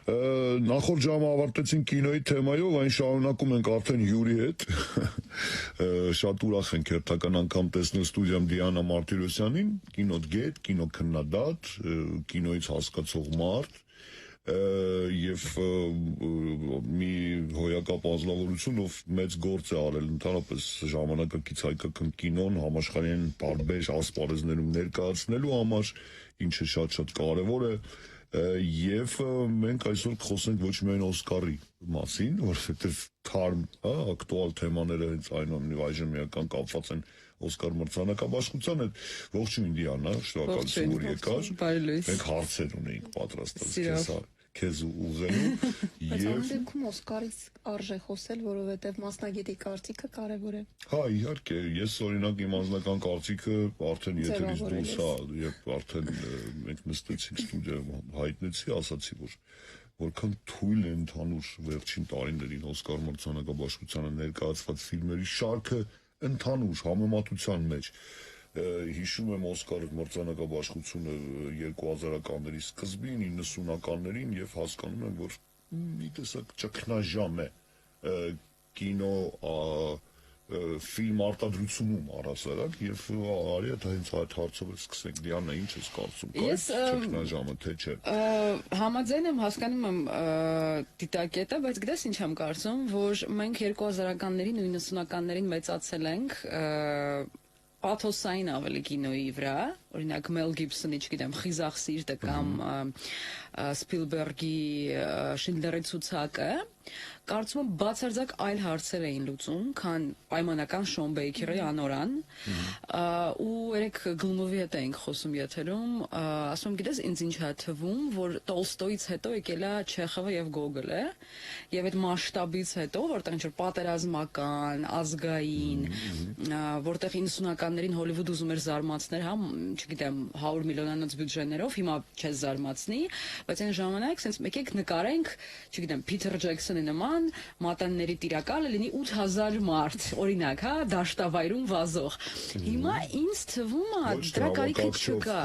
Նախորդ ժամը ավարտեցին կինոյի թեմայով, այն շարունակում ենք արդեն հյուրի հետ։ Շատ ուրախ ենք հերթական անգամ տեսնել ստուդիայում Դիանա Մարտիրոսյանին, կինոդգետ, կինոքննադատ, կինոյից հասկացող մարդ եւ մի հոյակապ անձնավորություն, ով մեծ գործ է արել ընդհանրապես ժամանակակից հայկական կինոն համաշխարհային տարբեր ասպարեզներում ներկայացնելու համար, ինչը շատ կարևոր է։ Եվ մենք այսօր կխոսենք ոչ միայն Օսկարի մասին, որովհետև թարմ, ակտուալ թեմաները հենց այնուամենայնիվ այժմ միական կապված են Օսկար մրցանակաբաշխության հետ։ Ողջույն Դիանա, շնորհակալություն որ եկար։ Մենք հարցեր ունեինք պատրաստած քեզ ուղղելու եւ դեպքում Օսկարից արժե խոսել, որովհետեւ մասնագետի կարծիքը կարեւոր է։ Հա, իհարկե, ես օրինակ իմ անձնական կարծիքը արդեն եթերից դուրս երբ արդեն մենք նստեցինք ստուդիայում հայտնեցի, ասացի, որ որքան թույլ է ընդհանուր վերջին տարիներին Օսկար մրցանակաբաշխությանը ներկայացված ֆիլմերի շարքը ընդհանուր համեմատության մեջ։ Հիշում եմ Օսկար մրցանակաբաշխությունը 2000-ականների սկզբին, 90-ականներին եւ հասկանում եմ, որ մի տեսակ ճգնաժամ է կինո ֆիլմ արտադրությունում առասարակ եւ արի հենց այդ հարցով սկսենք Դիանա ինչ ես կարծում կա ճգնաժամը թե չէ Համաձայն եմ հասկանում եմ դիտակետը բայց գիտես ինչ եմ կարծում որ մենք 2000-ականներին ու 90-ականներին մեծացել ենք Պաթոսային ավելի կինոյի վրա, օրինակ Մել Գիբսոնի, չգիտեմ, Խիզախ սիրտը կամ Սպիլբերգի Շինդլերի ցուցակը, կարծում եմ բացարձակ այլ հարցեր էին լուծում, քան պայմանական Շոն Բեյքերի անորան, ու երեք Գլումովի հետ էինք խոսում եթերում, ասում եմ, գիտես, ինձ ինչ է թվում, որ Տոլստոյից հետո եկել է Չեխովը եւ Գոգոլը, եւ այդ մասշտաբից հետո, որտեղ ինչ-որ պատերազմական, ազգային, որտեղ 90-ականներին Հոլիվուդ ուզում էր զարմացնել, հա, չգիտեմ, 100 միլիոնանոց բյուջեներով, հիմա չես զարմացնի, բայց այն ժամանակ sense եկեք նկարենք, չգիտեմ, Փիթեր Ջեքսոնի նման մատանների տիրակալը լինի 8000 մարդ, օրինակ, հա, դաշտավայրում վազող։ Հիմա ինձ թվում է դրա կարիքը չկա,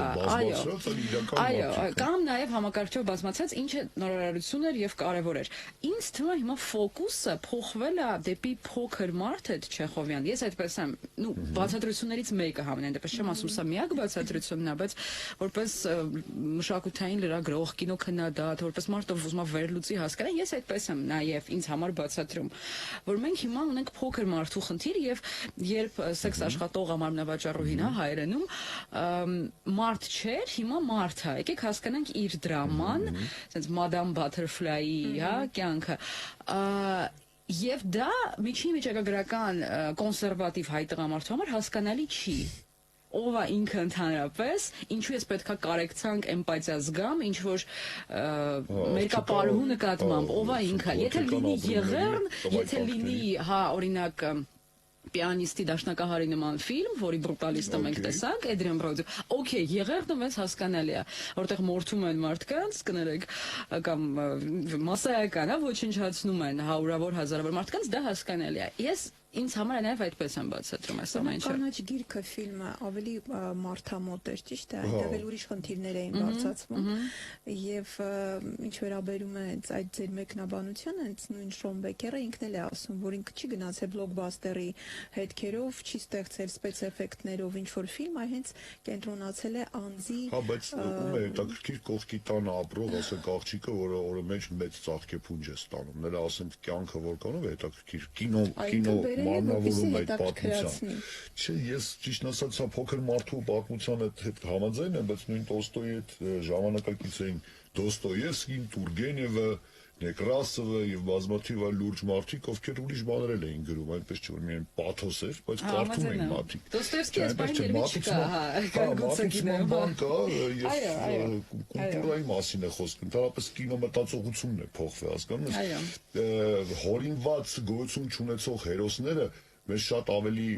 այո, կամ նաև համակարգչով բազմացած, ինչը նորարարություն էր եւ կարեւոր էր։ Ինձ թվում է հիմա ֆոկուսը փոխվել է դեպի փոքր մարդ այդ Չեխովյան։ Ես այդպես եմ, նու բացատրություններից մեկը համենայն դեպս չեմ ասում սա միակ բացատրությունն է, բայց որպես մշակութային լրագրող, կինոքննադատ, որպես մարդ ով ուզում է վերլուծի հասկանալ, ես այդպես եմ նաև ինձ համար բացատրում, որ մենք հիմա ունենք փոքր մարդու խնդիր եւ երբ սեքս աշխատող ամառնավաճառուհին է հայերենում մարդ չէր, հիմա մարդ է։ Եկեք հասկանանք իր դրաման, ասենց Մադամ Բաթերֆլայի, հա, կյանքը։ Եվ դա միջին վիճակագրական կոնսերվատիվ հայ տղամարդու համար հասկանալի չի։ Ով է ինքը ընդհանրապես, ինչու ես պետքա կարեկցանք էմպաթիա զգամ, ինչ որ մերկապարուհու նկատմամբ, ով է ինքը, եթե լինի եղեռն, եթե լինի, հա, օրինակ պիանիստի դաշնակահարի նման ֆիլմ, որի բրուտալիստը մենք տեսանք, Էդրիան Բրոդի, օքեյ, եղեռնը մեզ հասկանալի է, որտեղ մորթում են մարդկանց, կներեք, կամ մասսայական, հա, ոչնչացնում են հարյուրավոր հազարավոր մարդկանց, դա հասկանալի է։ Ես ինձ համար նաև այդպես եմ բացատրում այս ամենը։ Կանաչ գիրքը ֆիլմը ավելի մարդամոտ էր, ճիշտ է, այնտեղ էլ ուրիշ խնդիրներ էին բարձրացվում եւ ինչ վերաբերում է այդ ձեր մեկնաբանությանը, հենց նույն Շոն Բեյքերը ինքն էլ է ասում, որ ինքը չի գնացել բլոկբաստերի հետքերով, չի ստեղծել սպեցէֆեկտներով ինչ որ ֆիլմ, այլ հենց կենտրոնացել է անձի։ Հա, բայց ում է հետաքրքիր կողքի տանը ապրող, ասենք աղջիկը, որը օրը մեջ մեծ ծաղկեփունջ է ստանում, նրա ասենք կյանքը որքանով է հետաքրքիր կինո մանրավորում այդ պատմության։ Չէ, ես ճիշտ ասած փոքր մարդու պատմության հետ համաձայն եմ, բայց նույն Տոլստոյի հետ ժամանակակից էին Դոստոևսկին, Տուրգենևը, Նեկրասովը եւ բազմաթիվ այլ լուրջ մարդիկ, ովքեր ուրիշ բաներ էին գրում, այնպես չէ որ միայն պաթոս էր, բայց կարդում էին մարդիկ։ Դոստոևսկի ասպարին չկա, հա, գուցակինը բան կա եւ կուլտուրայի մասին է խոսքը, ընդհանրապես կինո մտածողությունն է փոխվել, հասկանում ես։ Հորինված գոյություն չունեցող հերոսները մեզ շատ ավելի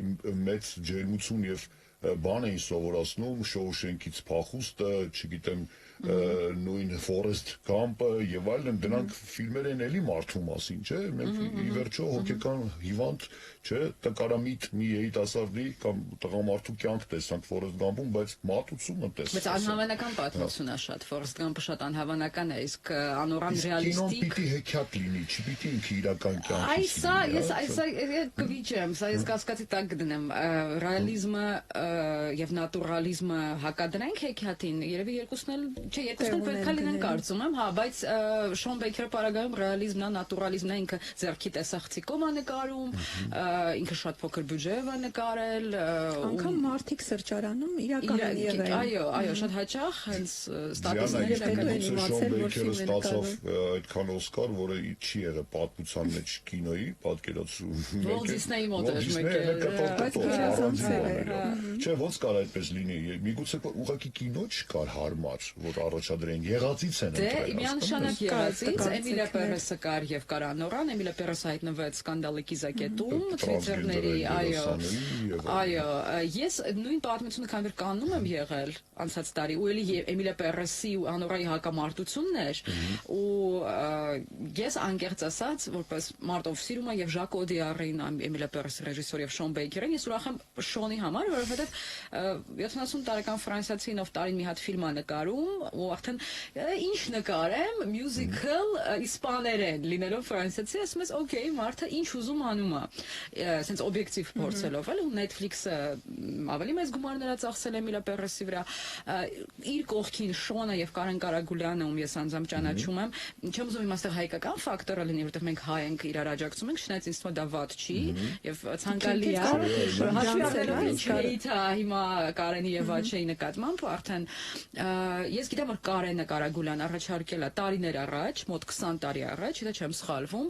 մեծ ջերմություն եւ բան էին սովորացնում, Շոուշենքից փախուստը, չգիտեմ, նույն Forrest Gump-ը եւ այլն, դրանք ֆիլմեր են էլի մարդու մասին, չէ՞։ Մենք ի վերջո հոգեկան հիվանդ, չէ՞, տկարամիտ մի երիտասարդի կամ տղամարդու կյանք տեսանք Forrest Gump-ում, բայց մատուցումը տեսանք։ Բայց անհավանական պատմությունն է շատ, Forrest Gump-ը շատ անհավանական է, իսկ անորան Կինոն ռեալիստիկ պիտի հեքիաթ լինի, չպիտի ինքը իրական կյանքից Այս կվիճեմ, սա ես կասկածի տակ գտնեմ, ռեալիզմը եւ նատուրալիզմը հակադրենք հեքիաթին, երևի երկուսն էլ, չէ, երկուսն էլ պետք է լինեն կարծում եմ, հա, բայց Շոն Բեյքերը պարագայում ռեալիզմն է, նատուրալիզմն է, ինքը ձեռքի տեսախցիկով է նկարում, ինքը շատ փոքր բյուջեով է նկարել, անգամ մարդիկ սրճարանում իրական են եղել։ Այո, շատ հաճախ հենց ստատուսները ստացավ այդքան Օսկար, որը չի եղել պատմության մեջ կինոյի պատկերացում։ Walt Disney մոտ էր Չէ, ոնց կար այդպես լինի։ Միգուցե ուղղակի կինո չկար հարմար, որ առաջադրեն եղածից են ընտրել։ Դե միանշանակ եղածից Էմիլիա Պերեսը կար եւ կար անորան, Էմիլիա Պերեսը հայտնվեց սկանդալի կիզակետում, Twitter-ների, այո, ես նույն պատմությունը քանի որ կաննում եմ եղել անցած տարի, ու էլի Էմիլիա Պերեսի ու անորայի հակամարտությունն էր, ու ես անկեղծ ասած, որպես մարդով սիրում եմ եւ Ժակ Օդիարին, Էմիլիա Պերեսի ռեժիսոր եւ Շոն Բեյքերին, ես ուրախ եմ Շոնի համար, որովհետեւ 70 տարեկան ֆրանսիացին ով տարին մի հատ ֆիլմ է նկարում, ու արդեն ինչ նկարեմ, մյուզիկլ իսպաներեն, լինելով ֆրանսիացի, ասում ես, օքեյ, մարդը ինչ ուզում անում է, ասենց օբյեկտիվ փորձելով, էլ ու Netflix-ը ավելի մեծ գումարներ է ծախսել Էմիլիա Պերեսի վրա, իր կողքին Շոնը եւ Կարեն Կարագուլյանը, ում ես անձամբ ճանաչում եմ, չեմ ուզում իմաստեղ հայկական ֆակտորը լինի, որովհետեւ մենք հայ ենք, իրար աջակցում ենք, շնայց ինձ թվում է դա վատ չի եւ ցանկալի է, հաշվի առնելով ինչ էիթա հիմա Կարենի եւ Վաչեի նկատմամբ, արդեն ես գիտեմ որ Կարենը Կարագուլյան առաջարկել է տարիներ առաջ, մոտ 20 տարի առաջ, եթե չեմ սխալվում,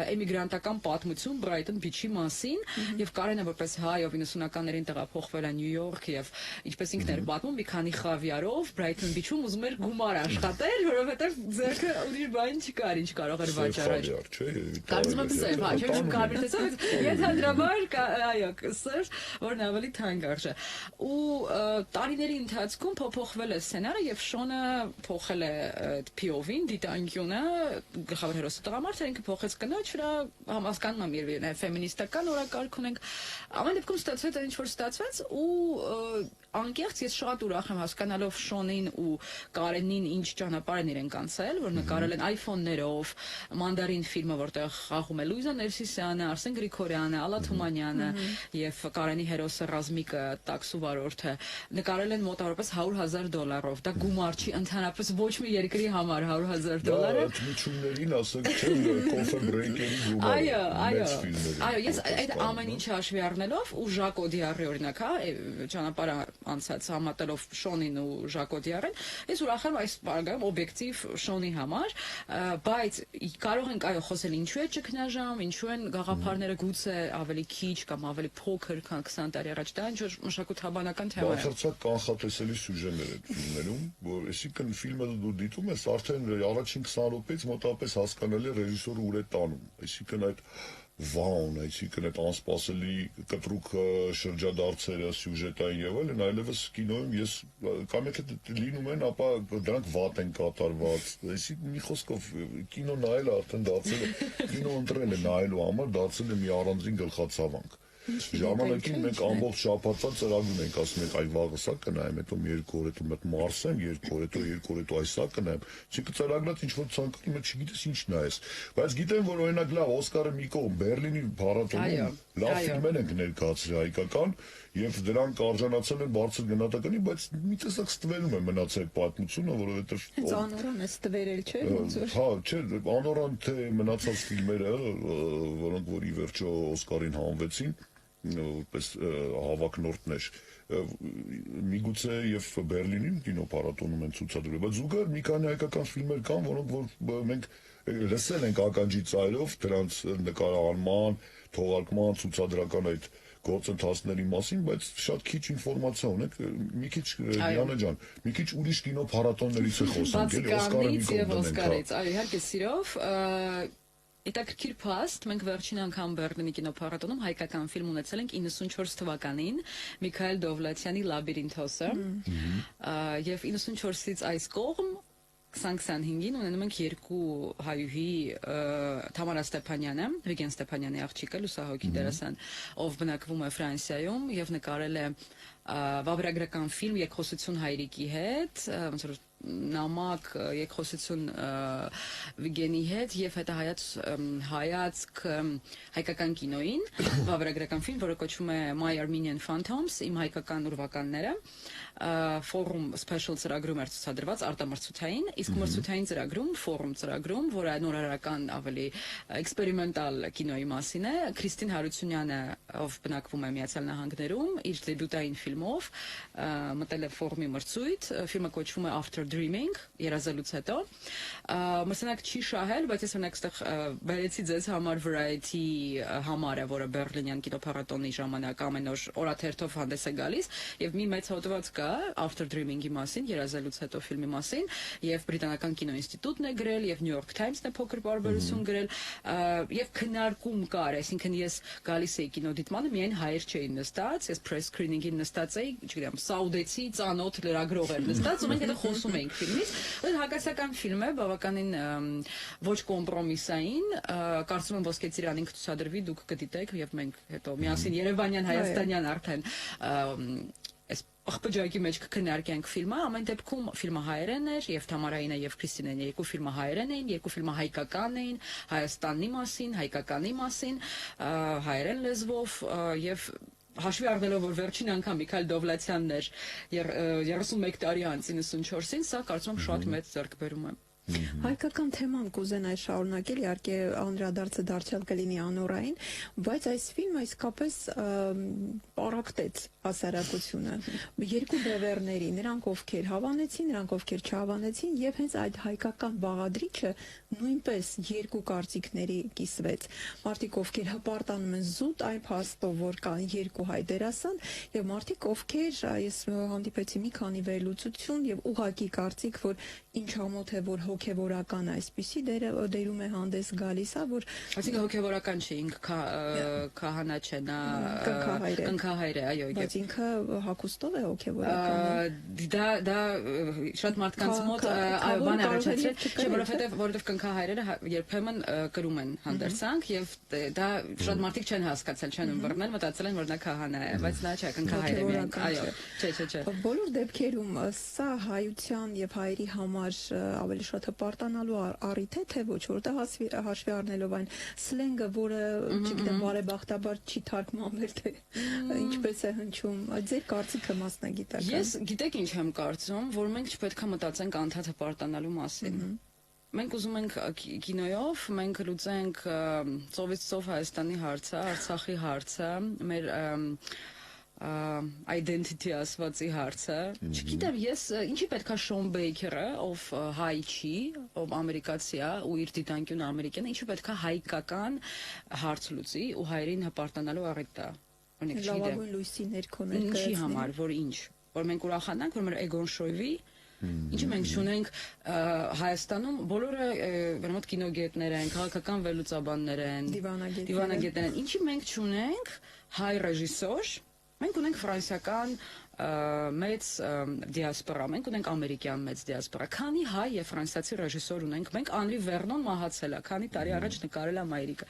էմիգրանտական պատմություն Brighton Beach-ի մասին եւ Կարենը որպես հայ ով 90-ականներին տեղափոխվել է Նյու Յորք եւ ինչպես ինքն էր պատմում, մի քանի խավիարով Brighton Beach-ում ուզում էր գումար աշխատել, որովհետեւ ձեռքը ուրիշ բան չկար, ինչ կարող էր վաճառել։ Կարծում եմ սև, հա, չէ՞ որ կարմիր տեսած, ենթադրաբար, այո, սև, որն ավելի թանկ արժե։ Ու տարիների ընթացքում փոփոխվել է սցենարը եւ Շոնը փոխել է այդ POV-ին, դիտանկյունը, գլխավոր հերոսը տղամարդ է, ինքը փոխեց կնոջ վրա, հասկանում եմ երևի ֆեմինիստական օրակարգ ունենք։ Ամեն դեպքում ստացվեց ինչ որ ստացվեց ու անկեղծ ես շատ ուրախ եմ հասկանալով Շոնին ու Կարենին ինչ ճանապարհ են իրենք անցել, որ նկարել են iPhone-ներով, Mandarin ֆիլմը, որտեղ խաղում է Լուիզա Ներսիսյանը, Արսեն Գրիգորյանը, Ալլա Թումանյանը եւ Կարենի հերոսը Ռազմիկը, տաքսու վարորդը, նկարել են մոտավորապես $100,000։ Դա գումար չի, ընդհանրապես ոչ մի երկրի համար $100,000։ Դա միջումներին ասենք չէ, կոֆե բրեյքերի գումար։ Այո, ես այդ ամեն ինչ հաշվի առնելով ու Ժակ Օդիարի օրինակ, հա, ճանապարհ անցած համատելով Շոնին ու Ժակ Օդիարին, ես ուրախ եմ այս բարգայում օբյեկտիվ Շոնի համար, բայց կարող ենք այո խոսել ինչու է ճգնաժամ, ինչու են գաղափարները գուցե ավելի քիչ կամ ավելի փոքր, քան 20 տարի առաջ, դա ինչ որ մշակութաբանական թեմա է։ Բացարձակ կանխատեսելի սյուժեներ են ֆիլմերում, որ այսինքն ֆիլմը դու դիտում ես արդեն առաջին 20 րոպեից մոտավորապես հասկանալի ռեժիսորը ուր է տանում, այսինքն այդ վաուն, այսինքն այդ անսպասելի կտրուկ շրջադարձերը, սյուժետային եւ այլն, այլևս կինոյում ես կամ եթե լինում են, ապա դրանք վատ են կատարված, այսինքն մի խոսքով կինո նայելը արդեն դարձել է, կինո ընտրել է նայելու համար, դարձել է մի առանձին գլխացավանք։ Ժամանակին մենք ամբողջ շաբաթվա ծրագրում ենք ասում ենք այ վաղը սա կնայեմ, հետո մի երկու օր հետո մեկ մարսեմ, երկու օր հետո այսա կնայեմ, չկա ծրագրած ինչ որ ցանկանում ես չգիտես ինչ նայես, բայց գիտեմ որ օրինակ լավ Օսկարը մի կողմ Բերլինի փառատոնում լավ ֆիլմեր են ներկայացրել հայկական եւ դրանք արժանացել են բարձր գնահատականի, բայց մի տեսակ ստվերում է մնացել պատմությունը, որովհետեւ հենց անորան է ստվերել, չէ՞, ոնց որ։ Հա, չէ, անորան թե մնացած ֆիլմերը, որոնք որ ի վերջո Օսկարին հանվեցին, որպես հավակնորդներ միգուցե եւ Բերլինին կինոփառատոնում են ցուցադրել, բայց զուգահեռ մի քանի հայկական ֆիլմեր կան, որոնք որ մենք լսել ենք ականջի ծայրով դրանց նկարահանման, թողարկման, ցուցադրական այդ գործընթացների մասին, բայց շատ քիչ ինֆորմացիա ունենք, մի քիչ Յանա ջան, մի քիչ ուրիշ կինոփառատոններից է խոսենք, էլի Օսկարը մի կողմ դնենք։ Այո, իհարկե սիրով Հետաքրքիր փաստ, մենք վերջին անգամ Բեռլինի կինոփառատոնում հայկական ֆիլմ ունեցել ենք 94 թվականին Միքայել Դովլաթյանի Լաբիրինթոսը, եւ 94-ից այս կողմ 2025-ին ունենում ենք երկու հայուհի Թամարա Ստեփանյանը, Վիգեն Ստեփանյանի աղջիկը, լուսահոգի դերասան, ով բնակվում է Ֆրանսիայում եւ նկարել է վավերագրական ֆիլմ Երկխոսություն հայրիկի հետ, ոնց որ նամակ երկխոսություն Վիգենի հետ եւ հայացք հայկական կինոին, վավերագրական ֆիլմ, որը կոչվում է My Armenian Phantoms, իմ հայկական ուրվականները, ֆորում special ծրագրում էր ցուցադրված արտամրցութային, իսկ մրցութային ծրագրում, ֆորում ծրագրում, որը նորարարական ավելի էքսպերիմենտալ կինոյի մասին է, Քրիստին Հարությունյանը, ով բնակվում է Միացյալ Նահանգներում, իր դեբյուտային ֆիլմով մտել է ֆորումի մրցույթ, ֆիլմը կոչվում է After Dreaming, երազելուց հետո, մրցանակ չի շահել, բայց ես այստեղ բերեցի ձեզ համար Variety համարը, որը Բեռլինյան կինոփառատոնի ժամանակ ամեն օր օրաթերթով հանդես է գալիս, եւ մի մեծ հոդված կա After Dreaming-ի մասին, երազելուց հետո ֆիլմի մասին, եւ Բրիտանական կինոինստիտուտն է գրել, եւ New York Times-ն է փոքր բարբերություն գրել, եւ քննարկում կար, այսինքն ես գալիս էի կինոդիտմանը, միայն հայեր չէին նստած, ես press screening-ին նստած էի, չգիտեմ, սաուդեցի ծանոթ լրագրող էր նստած, ու մենք հետո խոսում էինք ֆիլմից, հակասական ֆիլմ է, բավականին ոչ կոմպրոմիսային, կարծում եմ Ոսկե ծիրանին կցուցադրվի, դուք կդիտեք, եւ մենք հետո միասին Երևանյան, Հայաստանյան արդեն այս աղբջակի մեջ կքննարկենք ֆիլմը, ամեն դեպքում ֆիլմը հայերեն էր, եւ Թամարայինը եւ Քրիստինեն երկու ֆիլմը հայերեն էին, երկու ֆիլմը հայկական էին, Հայաստանի մասին, հայկականի մասին, հայերեն լեզվով եւ հաշվի առնելով, որ վերջին անգամ Միքայել Դովլաթյանն էր 31 տարի անց 94-ին, սա կարծում եմ շատ մեծ ձեռքբերում է։ Հայկական թեման կուզենայի շարունակել, իհարկե անդրադարձը դարձյալ կլինի անորային, բայց այս ֆիլմը իսկապես պարակտեց հասարակությունը։ Երկու բևեռների, նրանք ովքեր հավանեցին, նրանք ովքեր չհավանեցին, եւ հենց այդ հայկական բաղադրիչը նույնպես երկու կարծիքների կիսվեց։ Մարդիկ ովքեր հպարտանում են զուտ այն փաստով, որ կան երկու հայ դերասան, եւ մարդիկ ովքեր ես հանդիպեցի մի քանի վերլուծություն եւ ուղղակի կարծիք, որ ինչ ամոթ է, որ հոգևորական այսպիսի դերում է հանդես գալիս, որ այսինքն հոգևորական չէ, ինքը քահանա չէ, նա կնքահայր է, այո, բայց ինքը հագուստով է հոգևորական։ Դա շատ մարդկանց մոտ բան է առաջացրել, չէ, որովհետև կնքահայրերը երբեմն կրում են հանդերձանք եւ դա շատ մարդիկ չեն հասկացել, չեն ըմբռնել, մտածել են, որ նա քահանա է, բայց նա չէ, կնքահայր է, այո, չէ։ Բոլոր դեպքերում սա հայության եւ հայերի համար ավելի շատ հպարտանալու առիթ է, թե ոչ, որտեղ հաշվի առնելով այն սլենգը, որը, չգիտեմ, բարեբախտաբար չի թարգմանվել, թե ինչպես է հնչում, ձեր կարծիքը մասնագիտական։ Ես գիտեք ինչ եմ կարծում, որ մենք չպետք է մտածենք անդադ հպարտանալու մասին։ Մենք ուզում ենք կինոյով, մենք լուծենք ծովից ծով Հայաստանի հարցը, Արցախի հարցը, մեր identity ասվածի հարցը, չգիտեմ, ես ինչի պետքա Շոն Բեյքերը, ով հայ չի, ով ամերիկացի է ու իր դիտանկյունը ամերիկյան է, ինչի պետքա հայկական հարց լուծի ու հայերին հպարտանալու առիթ տա։ Օրինակ, չգիտեմ, լավագույն լույսի ներքո ներկայացնի։ Ինչի համար, որ ինչ, որ մենք ուրախանանք, որ մեր էգոն շոյվի, ինչի մենք ունենք Հայաստանում բոլորը ուրեմն կինոգետներ են, քաղաքական վերլուծաբաններ են, դիվանագետներ են, ինչի մենք ունենք հայ ռեժիսոր, մենք ունենք ֆրանսիական մեծ դիասպորա, մենք ունենք ամերիկյան մեծ դիասպորա, քանի հայ եւ ֆրանսիացի ռեժիսոր ունենք, մենք Անրի Վերնոն մահացել է, քանի տարի առաջ նկարել է Ամերիկա,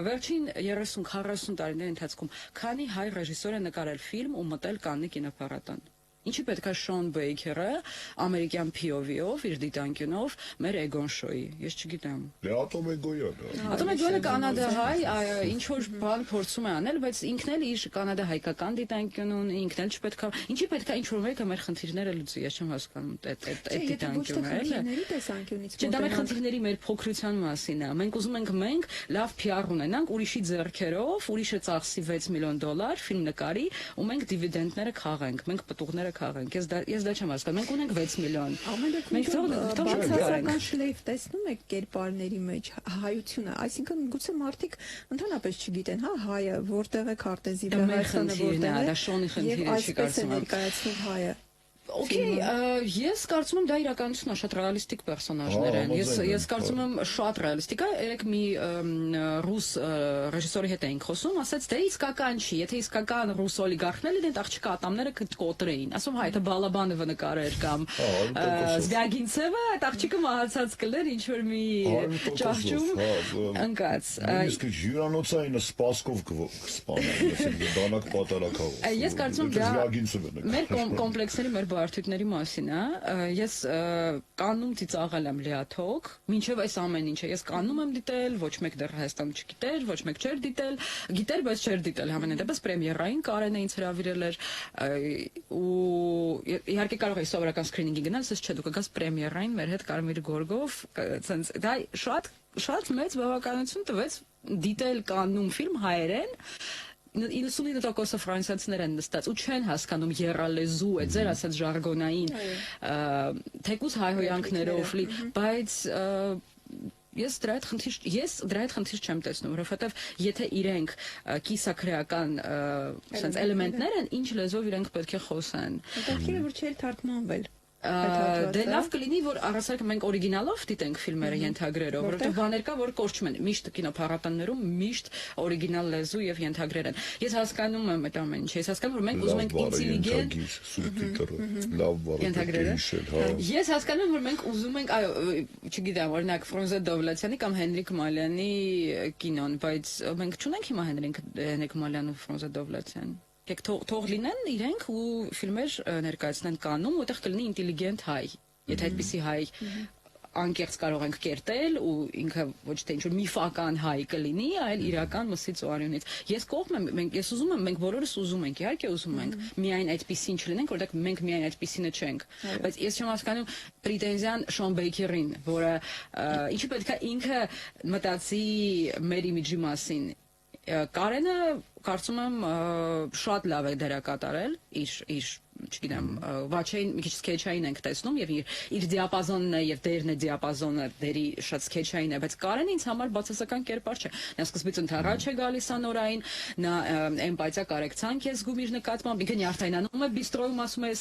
վերջին 30-40 տարիների ընթացքում քանի հայ ռեժիսոր է նկարել ֆիլմ ու մտել Կաննի կինոփառատոն։ Ինչի պետքա Շոն Բեյքերը ամերիկյան POV-ով, իր դիտանկյունով մեր էգոն շոյի, ես չգիտեմ։ Դե Ատոմ Էգոյանը։ Ատոմ Էգոյանը կանադահայ, ինչ որ բան փորձում է անել, բայց ինքն էլ իր կանադահայկական դիտանկյուն ունի, ինքն էլ չպետքա, ինչի պետքա ինչ որ մեկը մեր խնդիրները լուծի, ես չեմ հասկանում այդ դիտանկյունը, էլի։ Չէ, դա մեր խնդիրների մեր փոքրության մասին է։ Մենք ուզում ենք լավ PR ունենանք, ուրիշի ձեռքերով, ուրիշը ծախսի $6 միլիոն ֆիլմ նկարի, ու մենք դիվիդենդները քաղենք, մենք պտուղները քաղենք։ Ես դա չեմ հասկանում։ Մենք ունենք 6 միլիոն։ Մենք բացասական շլեյֆ տեսնում եք կերպարների մեջ հայությունը, այսինքն գուցե մարդիկ ընդհանրապես չգիտեն, հա, հայը որտեղ է քարտեզի վրա, Հայաստանը որտեղ է, դա Շոնի խնդիրը չի կարծում։ Ներկայացնում հայը։ Okay, ես կարծում եմ դա իրականությունն է, շատ ռեալիստիկ պերսոնաժներ են։ Ես կարծում եմ շատ ռեալիստիկ է։ Երեք մի ռուս ռեժիսորի հետ էինք խոսում, ասաց դե իսկական չի, եթե իսկական ռուս օլիգարխներ լինեն, աղջկա ատամները կկոտրեին։ Ասում հայ, դա Բալաբանովը նկարեր կամ Զվյագինցևը, այդ աղջիկը մահացած կլեր ինչ որ մի ճահճում ընկած։ Իսկ հյուրանոցային սպասկով կսպանեն, դանակ պատարակով։ Ես կարծում եմ դա մեր կոմպլեքսների մեր բարդությունների մասին է, ես կաննում ծիծաղել եմ լիաթոք, մինչև այս ամեն ինչը ես կաննում եմ դիտել, ոչ մեկ դեռ Հայաստանում չգիտեր, ոչ մեկ չէր դիտել, գիտեր, բայց չէր դիտել համենայն դեպս պրեմիերային Կարենը ինձ հրավիրել էր ու իհարկե կարող էի սովորական սկրինինգի գնալ, ասես չէ, դու կգաս պրեմիերային մեր հետ Կարմիր գորգով, ցենց դա շատ մեծ բավականություն տվեց դիտել կաննում ֆիլմ հայերեն 99% ֆրանսիացիներ են նստած ու չեն հասկանում եռալեզու է ձեր ասած ժարգոնային թեկուզ հայհոյանքներով լի, բայց ես դրա հետ խնդիր չեմ տեսնում, որովհետև եթե իրենք կիսակրեական sense էլեմենտներ են, ինչ լեզվով իրենք պետք է խոսեն։ Հետաքրքիր է, որ չէր թարգմանվել։ Դե լավ կլինի, որ առասարակ մենք օրիգինալով դիտենք ֆիլմերը ենթագրերով, որովհետև բաներ կա, որ կորչում են։ Միշտ կինոփառատոներում միշտ օրիգինալ լեզու եւ ենթագրեր են։ Ես հասկանում եմ այդ ամեն ինչը։ Ես հասկանում եմ, որ մենք ուզում ենք ինտելիգենտ լավ բառ։ Ես հասկանում եմ, որ մենք ուզում ենք, այո, չգիտեմ, օրինակ Ֆրունզե Դովլաթյանի կամ Հենրիկ Մալյանի կինոն, բայց մենք չունենք հիմա Հենրիկ Մալյան ու Ֆրունզե Դովլաթյան։ Թող լինեն իրենք ու ֆիլմեր ներկայացնեն կանում, որտեղ կլինի ինտելիգենտ հայ։ Եթե այդպիսի հայ անկեղծ կարող ենք կերտել ու ինքը ոչ թե ինչ-որ միֆական հայ կլինի, այլ իրական մսից ու արյունից։ Ես կողմ եմ, ես ուզում եմ, մենք բոլորս ուզում ենք, իհարկե ուզում ենք միայն այդպիսին չլինենք, որտեղ մենք միայն այդպիսինը չենք։ Բայց ես չեմ հասկանում պրետենզիան Շոն Բեյքերին, որը ինչի պետք է ինքը մտածի մեր իմիջի մասին։ Կարենը կարծում եմ շատ լավ է դերակատարել իր չգիտեմ վաչային մի քիչ սքեչային ենք տեսնում եւ իր դիապազոնն է եւ դերն է դիապազոնը դերի շատ սքեչային է, բայց Կարենը ինձ համար բացասական կերպար չէ։ Նա սկզբից ընդառաջ է գալիս անորային, նա էմպաթիա կարեկցանք է զգում իր նկատմամբ, ինքը նյարդայնանում է բիստրոյում, ասում է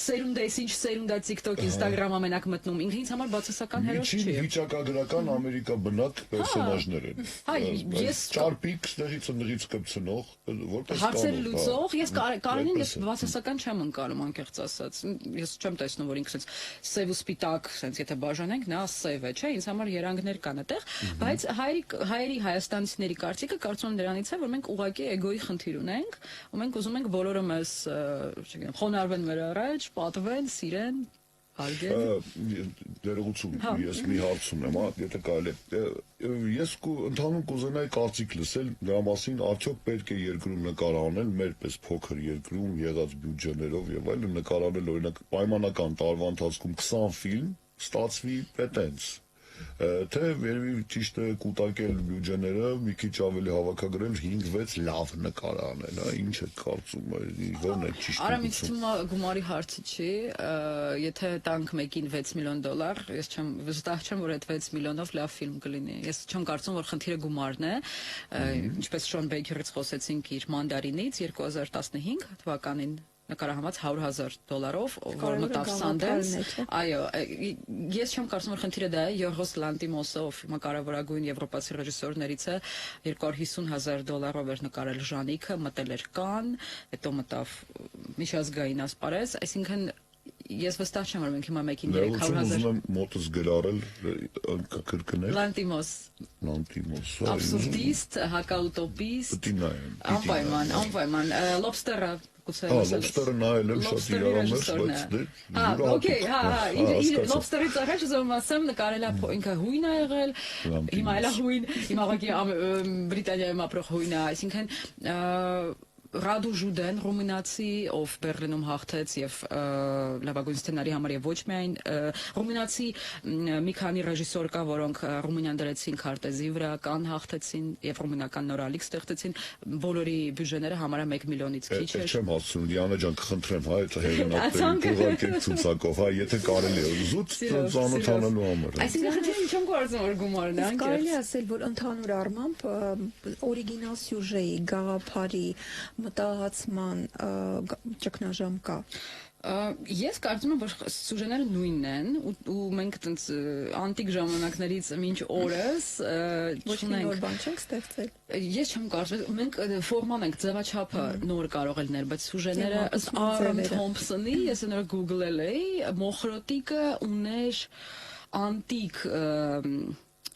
սերունդ է, ինչ սերունդ է TikTok, Instagram ամենակ մտնում։ Ինքը ինձ համար բացասական հերոս չէ։ Վիճակագրական Ամերիկա բնակ պերսոնաժներ են։ Ես ճարպիկ ստեղից կպցնող, որպես հարցեր լուծող, ես Կարենին ես բացասական չեմ ընկալում անկեղծ ասած։ Ես չեմ տեսնում, որ ինքը sense սև ու սպիտակ, sense եթե բաժանենք, նա սև է, չէ՞, ինձ համար երանգներ կան այդտեղ, բայց հայերի հայաստանցիների կարծիքը կարծում եմ դրանից է, որ մենք ուղղակի էգոյի խնդիր ունենք, ու մենք ուզում ենք բոլորը մեզ, չգիտեմ, խոնարհվեն մեր առաջ, պատվեն, սիրեն, Դերողություն, ես մի հարց ունեմ, եթե կարելի է։ Ես ընդհանուր կուզենայի կարծիք լսել դրա մասին, արդյոք պետք է երկրում նկար անել, մեր պես փոքր երկրում եղած բյուջեներով եւ այլն նկարանել օրինակ պայմանական տարվա ընթացքում 20 ֆիլմ, ստացվի պետենց։ Թե վերևի ճիշտ է կուտակել բյուջեները, մի քիչ ավելի հավաքագրել 5-6 լավ նկար անել, ինչ է կարծում, որն է ճիշտ։ Արա ինձ թվում է գումարի հարցը չի, եթե տանք մեկին $6 միլիոն, ես չեմ վստահ չեմ, որ այդ 6 միլիոնով լավ ֆիլմ կլինի։ Ես չեմ կարծում, որ խնդիրը գումարն է, ինչպես Շոն Բեյքերից խոսեցինք իր Մանդարինից 2015 թվականին նկարահանված $100,000, որ մտավ Sundance։ Այո, ես չեմ կարծում, որ խնդիրը դա է, Յորգոս Լանտիմոսը, ով հիմա կարևորագույն եվրոպացի ռեժիսորներից է, $250,000 էր նկարել Ժանիկը, մտել էր Կանն, հետո մտավ միջազգային ասպարեզ, այսինքն ես վստահ չեմ, որ մենք հիմա մեկին 300,000 ուզում եմ մոտս գրառել կրկնել Լանտիմոս, абсурдист, հակաուտոպիստ, անպայման, Lobster-ը Lobster-ը նայել եմ շատ իրարամերժ, բայց օքեյ, Lobster-ից առաջ ուզում ասեմ նկարել է ինքը հույն է եղել, հիմա էլ է հույն, հիմա ուղղակի Բրիտանիայում ապրող հույն է, այսինքն Ռադու Ժուդեն, ռումինացի, ով Բերլինում հաղթեց եւ լավագույն սցենարի համար եւ ոչ միայն ռումինացի մի քանի ռեժիսոր կա, որոնք Ռումինիան դրեցին քարտեզի վրա, կան հաղթեցին եւ ռումինական նորալիք ստեղծեցին, բոլորի բյուջեները համարը 1 միլիոնից քիչ էր։ Չեմ հասցնում, Դիանա ջան, կխնդրեմ, հա, այդ հեղինակներին ուղղակի ցուցակով, հա, եթե կարելի է զուտ ծանոթանալու համար։ Այսինքն խնդիրը ինչու՞ կարծում որ գումարն է, կարելի է ասել, որ ընդհանուր առմամբ օրիգինալ սյուժեի, գաղափարի մտահացման ճգնաժամ կա։ Ես կարծում եմ, որ սյուժեները նույնն են ու մենք այտենց անտիկ ժամանակներից մինչ օրս ոչ մի նոր բան չենք ստեղծել։ Ես չեմ կարծում, մենք ֆորման ենք, ձևաչափը նոր կարող է լինել, բայց սյուժեները ըստ Aaron Thompson-ի, ես նոր Google-ել էի, Մոխրոտիկը ուներ անտիկ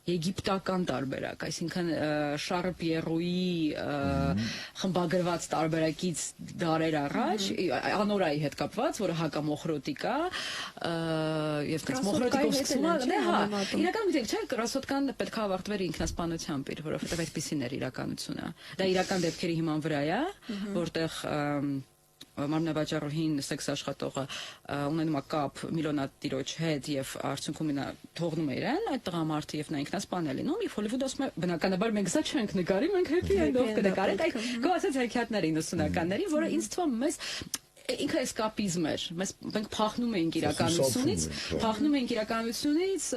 եգիպտական տարբերակ, այսինքն Շառլ Պիերոյի խմբագրված տարբերակից դարեր առաջ, Անորայի հետ կապված, որը հակամոխրոտիկ է, եւ այդպես մոխրոտիկով սկսում է, հա, իրականում գիտեք, չէ, կրասոտկան պետք է ավարտվեր ինքնասպանությամբ իր, որովհետեւ այդպեսին էր իրականությունը։ Դա իրական դեպքերի հիման վրա է, որտեղ մարմնավաճառուհին սեքս աշխատողը ունենում է կապ միլիոնատիրոջ հետ եւ արդյունքում նա թողնում է իրեն այդ տղամարդը եւ նա ինքնասպան է լինում եւ Հոլիվուդը ասում է բնականաբար մենք սա չենք նկարի, մենք happy end-ով կնկարենք այդ գոհացած հեքիաթների 90-ականների, որը ինձ թվում է մեզ ինքը էսկապիզմ էր, մենք փախնում էինք իրականությունից,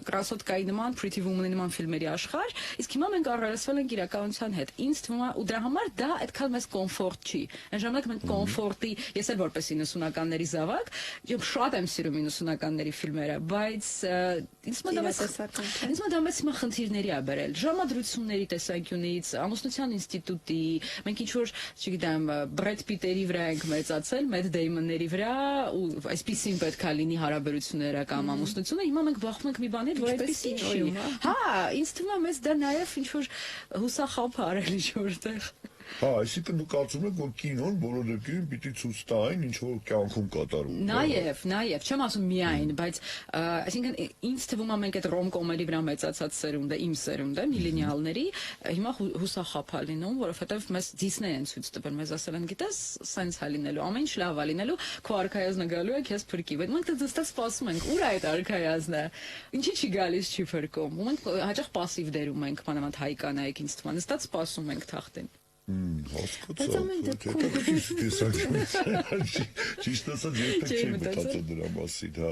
Կրասոտկայի նման, Pretty Woman-ի նման ֆիլմերի աշխարհ, իսկ հիմա մենք առերեսվել ենք իրականության հետ։ Ինձ թվում է, ու դրա համար դա այդքան մեզ կոմֆորտ չի։ Այն ժամանակ մենք կոմֆորտի, ես էլ որպես 90-ականների զավակ, ես շատ եմ սիրում 90-ականների ֆիլմերը, բայց ինձ մոտ դա մեծ հիմա խնդիրների է բերել։ Ժամադրությունների տեսանկյունից, ամուսնության ինստիտուտի, մենք ինչ որ, չգիտեմ, Բրեդ Պիտերի վրա ենք մեծացել, Մեթ Դեյմոնների վրա ու այսպեսին պետք է լինի հարաբերությունները կամ ամուսնությունը, հիմա մենք բախվում ենք մի բանի, որ այսպեսին չի։ Հա, ինձ թվում է մեզ դա նաև ինչ որ հուսախաբ արել ինչ որտեղ։ Հա, այսինքն դու կարծում ես, որ կինոն բոլոր դեպքերում պիտի ցույց տա այն, ինչ որ կյանքում կատարվում է։ Նաև, չեմ ասում միայն, բայց այսինքն ինձ թվում է մենք այդ ռոմ-կոմերի վրա մեծացած սերունդը, իմ սերունդը, միլենիալների, հիմա հուսախաբ է լինում, որովհետև մեզ Դիսնեյ են ցույց տվել, մեզ ասել են, գիտես, սենց է լինելու, ամեն ինչ լավ է լինելու, քո արքայազնը գալու է, քեզ փրկի, բայց մենք դեռ սպասում ենք, ուր է այդ արքայազնը, ինչի չի գալիս, չի փրկում, ու մենք հաճախ пассив դերում ենք, մանավանդ հայ կանայք, ինձ թվում է, նստած սպասում ենք թախտին։ Հասկացա, ճիշտ ասած, երբեք չի մտածել դրա մասին, հա։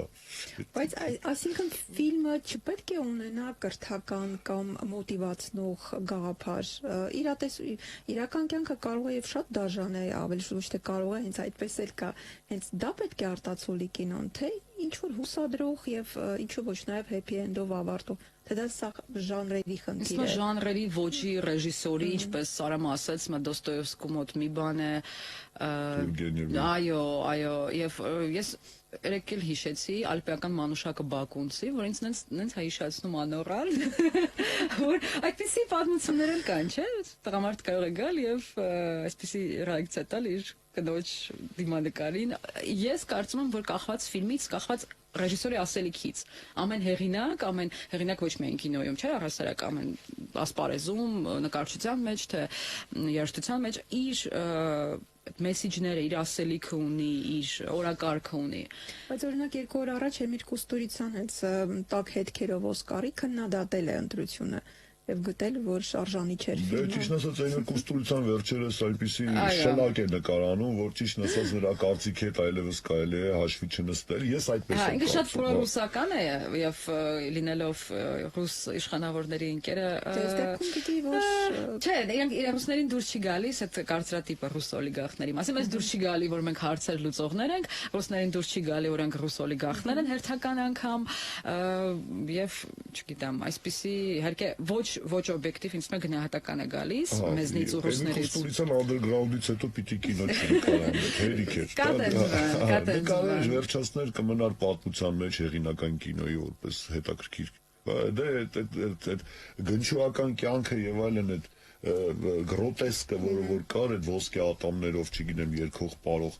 Բայց այսինքն ֆիլմը չպետք է ունենա կրթական կամ մոտիվացնող գաղափար։ Իրական կյանքը կարող է եւ շատ դաժան է, ավելի ոչ թե կարող է, հենց այդպես էլ կա։ Հենց դա պետք է արտացոլի կինոն, թե ինչ որ հուսադրող եւ ինչու ոչ նաեւ happy end-ով ավարտող։ Թե դա սա ժանրերի խնդիր է։ Իսկ ժանրերի ոճի ռեժիսորի, ինչպես Սարամը ասաց, Դոստոևսկու մոտ մի բան է, այո, եւ ես երեք էլ հիշեցի ալպիական մանուշակը Բակունցի, որ ինձ նենց հիշացնում անորալ, որ այդպիսի պատմություններ էլ կան, չէ՞, տղամարդ կարող է գալ եւ այսպիսի ռեակցիա տալ իր կնոջ դիմանկարին։ Ես կարծում եմ, որ կախված ֆիլմից, կախված ռեժիսորի ասելիքից, ամեն հեղինակ ոչ միայն կինոյում, չէ, առհասարակ ամեն ասպարեզում, նկարչության մեջ, թե երաժշտության մեջ իր մեսիջները, իր ասելիքը ունի, իր օրակարգը ունի։ Բայց օրինակ 2 օր առաջ Էմիր Կուստուրիցյան հենց տակ հետքերով Օսկարի քննադատել է ընտրությունը եւ գտել, որ արժանի չէր ֆիլմը։ Դե ճիշտ ասած, այն Կուստուրիցյան վերջերս այնպիսի շնակ է նկարանում, որ ճիշտ ասած նրա կարծիքի հետ այլևս կարելի է հաշվի չնստել։ Ես այդպես եմ կարծում։ Ինքը շատ պրոռուսական է եւ լինելով ռուս իշխանավորների ընկերը։ Չէ, իրենք ռուսներին դուրս չի գալիս այդ կարծրատիպը ռուս օլիգարխների մասին, բայց դուրս չի գալի, որ մենք հարցեր լուծողներ ենք, ռուսներին դուրս չի գալի, որ ենք ռուս օլիգարխներ են հերթական անգամ եւ չգիտեմ, այսպիսի իհարկե ոչ օբյեկտիվ, ինձ մոտ գնահատական է գալիս մեզնից ու ռուսներից։ Կուստուրիցյան անդերգրաունդից հետո պիտի կինո չնկարան, հերիք էր։ Նկարել վերջացներ կմնար պատմության մեջ հեղինական կինոյի որպես հետաքրքիր։ Դե գնչուական կյանքը եւ այլն այդ գրոտեսկը, որը կար այդ ոսկե ատամներով, չգիտեմ, երկող պարող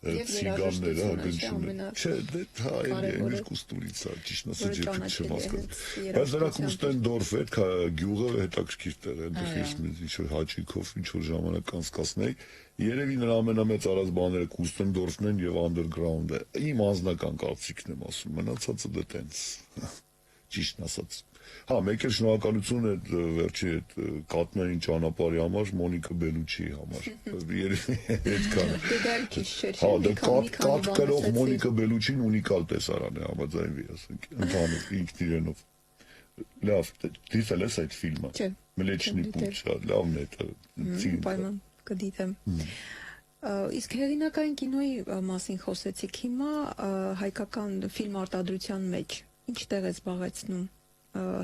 ցիգանները, գնչում։ Չէ, դե հա, Էմիր Կուստուրիցա, ճիշտ ասած, երբեք չեմ հասկանում։ Բայց դրա Կուստենդորֆ այդ գյուղը հետաքրքիր տեղ է, այնտեղ ես ինչ-որ հաճիկով ինչ-որ ժամանակ անցկացնեի, երևի նրա ամենամեծ արած բաները Կուստենդորֆն են եւ անդերգրաունդը։ Իմ անձնական կարծիքն եմ ասում, մնացածը դե տենց, ճիշտ ասած։ Հա, մեկ էլ շնորհակալություն այդ վերջի այդ կատնային ճանապարհի համար Մոնիկա Բելուչիի համար։ Երևի այդքան։ Հա, դե կատ կրող Մոնիկա Բելուչին ունիկալ տեսարան է, համաձայնվի, ասենք, ընդհանուր ինքն իրենով։ Լավ, դիտել ես այդ ֆիլմը։ Մլեչնի պուչ, լավն է դա։ Պայման կդիտեմ։ Իսկ հեղինակային կինոյի մասին խոսեցիք հիմա հայկական ֆիլմ արտադրության մեջ ինչ տեղ է զբաղեցնում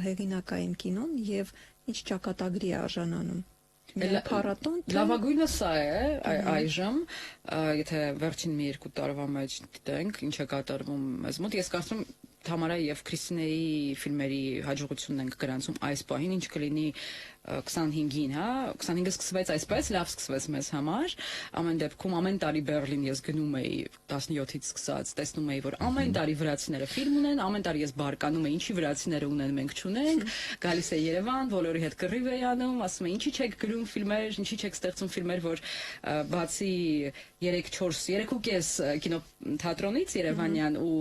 հեղինակային կինոն եւ ինչ ճակատագրի է արժանանում։ Փառատոն լավագույնը սա է այժմ, եթե վերջին մի երկու տարվա մեջ դիտենք ինչ է կատարվում մեզ մոտ, ես կարծում եմ Թամարա եւ Քրիստինեի ֆիլմերի հաջողությունն ենք գրանցում այս պահին, ինչ կլինի 25-ին, հա, 25-ը սկսվեց այսպես, լավ սկսվեց մեզ համար, ամեն դեպքում ամեն տարի Բերլին ես գնում էի 17-ից սկսած, տեսնում էի, որ ամեն տարի վրացիները ֆիլմ ունեն, ամեն տարի ես բարկանում էի, ինչի վրացիները ունեն, մենք չունենք, գալիս է Երևան, բոլորի հետ կռիվ էի անում, ասում եմ, ինչի չեք գրում ֆիլմեր, ինչի չեք ստեղծում ֆիլմեր, որ բացի 3-4-3.5 կինոթատրոնից Երևանյան ու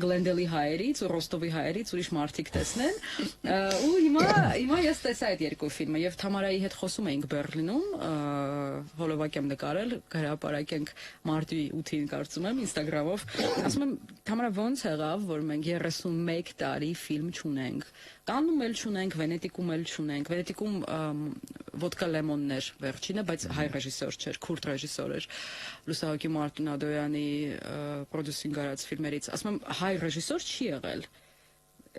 Գլենդելի հայերից ու Ռոստովի հայերից ուրիշ մարդիկ տեսնեն, ու հիմա ես տեսա այդ երկու ֆիլմը եւ Թամարայի հետ խոսում էինք Բերլինում, հոլովակ եմ նկարել, հրապարակենք մարտի 8-ին կարծում եմ Instagram-ով, ասում եմ Թամարա ոնց եղավ, որ մենք 31 տարի ֆիլմ չունենք, Կաննում էլ չունենք, Վենետիկում էլ չունենք, Վենետիկում Ոդկա Լեմոնն էր վերջինը, բայց հայ ռեժիսոր չէր, քուրդ ռեժիսոր էր, Լուսահոգի Մարտունադոյանի պրոդյուսինգ արած ֆիլմերից, ասում եմ հայ ռեժիսոր չի եղել,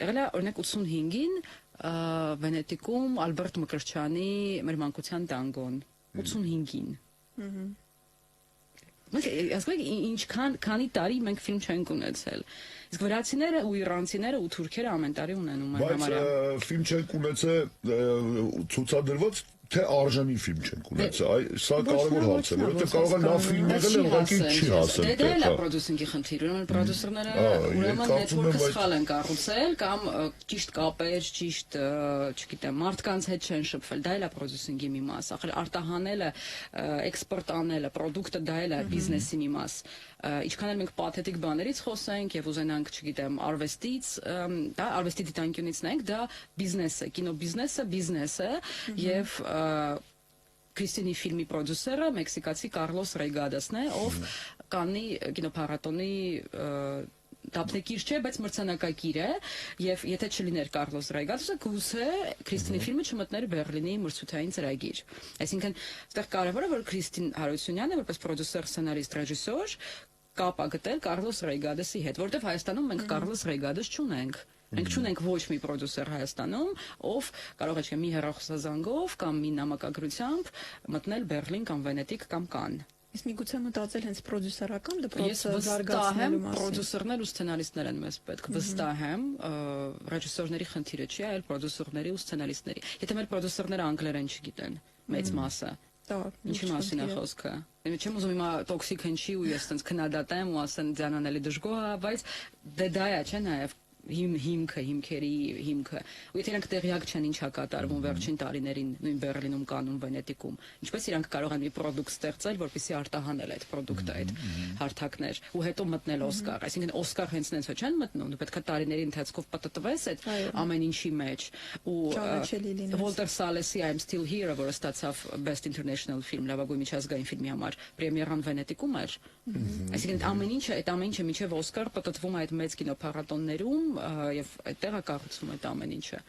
եղել է օրինակ 85-ին Վենետիկում Ալբերտ Մկրտչյանի Մեր մանկության տանգոն 85-ին։ Ասում եք քանի տարի մենք ֆիլմ չենք ունեցել։ Իսկ վրացիները ու իրանցիները ու թուրքերը ամեն տարի ունենում են համարյա։ Բայց ֆիլմ չենք ունեցել ցուցադրված թե արժանի ֆիլմ չենք ունեցել։ Սա կարևոր հարց է, որովհետեւ կարող է լավ ֆիլմ եղել, ուղղակի չի հասել։ Դա էլ է պրոդյուսինգի խնդիր, ուրեմն պրոդյուսերները ուրեմն նետվորքը սխալ են կառուցել կամ ճիշտ կապեր, ճիշտ, չգիտեմ, մարդկանց հետ չեն շփվել, դա էլ է պրոդյուսինգի մի մաս, ախր արտահանելը, էքսպորտ անելը, պրոդուկտը դա էլ է բիզնեսի մի մաս։ Ինչքան էլ մենք պաթետիկ բաներից խոսենք եւ ուզենանք, չգիտեմ, արվեստից, դա արվեստի դիտանկյունից նայենք, դա բիզնես է, կինո բիզնես է եւ Քրիստինի ֆիլմի պրոդյուսերը մեքսիկացի Կարլոս Ռեյգադասն է, ով Կաննի կինոփառատոնի դափնեկիր չէ, բայց մրցանակակիր է, եւ եթե չլիներ Կարլոս Ռեյգադասը, գուցե Քրիստինի ֆիլմը չմտներ Բերլինի մրցութային ծրագիր։ Այսինքն, այստեղ կարևորը որ Քրիստին Հարությունյանը որպես պրոդյուսեր, սցենարիստ, ռեժիսոր կապ ա գտել Կարլոս Ռեյգադասի հետ, որտեղ Հայաստանում մենք Կարլոս Ռեյգադաս չունենք։ Մենք չունենք ոչ մի պրոդյուսեր Հայաստանում, ով կարող է չէ մի հեռախոսազանգով կամ մի նամակագրությամբ մտնել Բերլին կամ Վենետիկ կամ Կանն։ Իսկ միգուցե մտածել հենց պրոդյուսերական դպրոցը զարգացնելու մասին։ Պրոդյուսերներ ու սցենարիստներ են մեզ պետք, վստահ եմ, ռեժիսորների խնդիրը չի, այլ պրոդյուսերների ու սցենարիստների։ Եթե մեր պրոդյուսերները անգլերեն չգիտեն, մեծ մասը, ինչի մասին է խոսքը։ Չեմ ուզում հիմա տոքսիկ հնչի ու ես տենց քննադատեմ ու ասեն ձանանելի դժգոհ է, բայց դա է, չէ՞ նաև հիմքերի հիմքը։ Ու եթե իրանք տեղյակ չեն ինչ է կատարվում վերջին տարիներին նույն Բերլինում, Կաննում, Վենետիկում, ինչպես իրանք կարող են մի պրոդուկտ ստեղծել, որպեսզի արտահանել այդ պրոդուկտը, այդ հարթակներ, ու հետո մտնել Օսկար։ Այսինքն Օսկար հենց նենց չեն մտնում, դու պետք է տարիների ընթացքով պատտվես այդ ամեն ինչի մեջ։ Ու Վոլտեր Սալեսի I'm Still Here, որը ստացավ Best International Film, լավագույն միջազգային ֆիլմի համար, պրեմիերան Վենետիկում էր։ Այսինքն ամեն ինչը մինչև Օսկար պատտվում է այդ մեծ կինոփառատոններում եւ այդտեղ է կառուցվում այդ ամեն ինչը։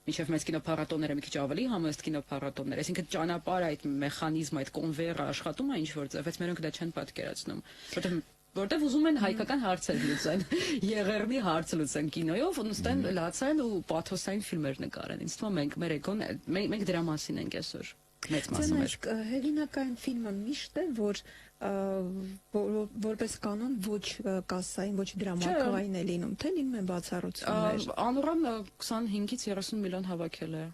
Մինչև մեծ կինոփառատոնները մի քիչ ավելի համեստ կինոփառատոններ, այսինքն ճանապարհը այդ մեխանիզմը, այդ կոնվեյերը աշխատում է ինչ որ ձև, բայց մերոնք դա չեն պատկերացնում, որտեղ ուզում են հայկական հարցեր լուծեն, եղերնի հարց լուծեն կինոյով, ու նստեն լացեն ու պաթոսային ֆիլմեր նկարեն։ Ինձ թվում է մենք մեր էգոն մենք դրա մասին ենք այսօր մեծ մասը մեր։ Հեղինակային ֆիլմը միշտ է, որ որպես կանոն ոչ կասային, ոչ դրամարկղային է լինում, թե լինում են բացառություններ։ Անուրան 25-ից 30 միլիոն հավաքել է։